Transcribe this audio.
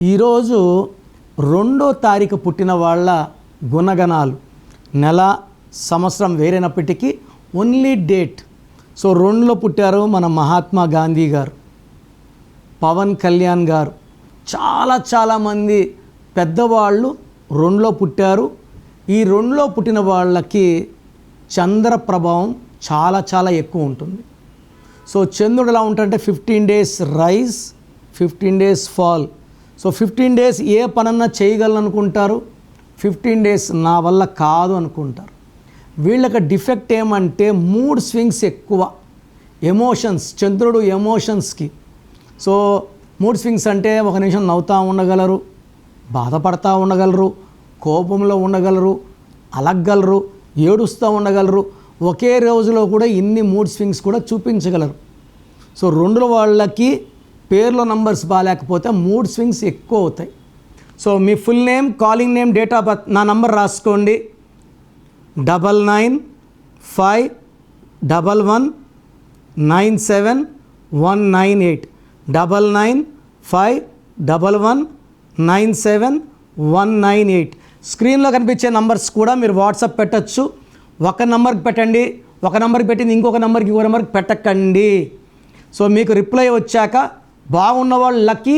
ఈరోజు 2వ తారీఖు పుట్టిన వాళ్ళ గుణగణాలు, నెల సంవత్సరం వేరైనప్పటికీ ఓన్లీ డేట్. సో 2లో పుట్టారు మన మహాత్మా గాంధీ గారు, పవన్ కళ్యాణ్ గారు, చాలామంది పెద్దవాళ్ళు 2లో పుట్టారు. ఈ 2లో పుట్టిన వాళ్ళకి చంద్ర ప్రభావం చాలా ఎక్కువ ఉంటుంది. సో చంద్రుడు ఎలా ఉంటుందంటే 15 days rise, 15 days fall. So 15 days ఏ పనన్నా చేయగలను అనుకుంటారు, 15 days నా వల్ల కాదు అనుకుంటారు. వీళ్ళకి డిఫెక్ట్ ఏమంటే మూడ్ స్వింగ్స్ ఎక్కువ, ఎమోషన్స్, చంద్రుడు ఎమోషన్స్కి. సో మూడ్ స్వింగ్స్ అంటే ఒక నిమిషం నవ్వుతూ ఉండగలరు, బాధపడతా ఉండగలరు, కోపంలో ఉండగలరు, అలగగలరు, ఏడుస్తూ ఉండగలరు. ఒకే రోజులో కూడా ఇన్ని మూడ్ స్వింగ్స్ కూడా చూపించగలరు. సో 2 వాళ్ళకి పేర్లో నంబర్స్ బాగాలేకపోతే మూడ్ స్వింగ్స్ ఎక్కువ అవుతాయి. So me full name, calling name, date of birth, నా నంబర్ రాసుకోండి. 9951197198, 9951197198. స్క్రీన్లో కనిపించే నంబర్స్ కూడా మీరు వాట్సాప్ పెట్టచ్చు. ఒక నంబర్కి పెట్టండి, ఒక నంబర్కి పెట్టింది ఇంకొక నంబర్కి పెట్టకండి. సో మీకు రిప్లై వచ్చాక బాగున్న వాళ్ళు లక్కీ,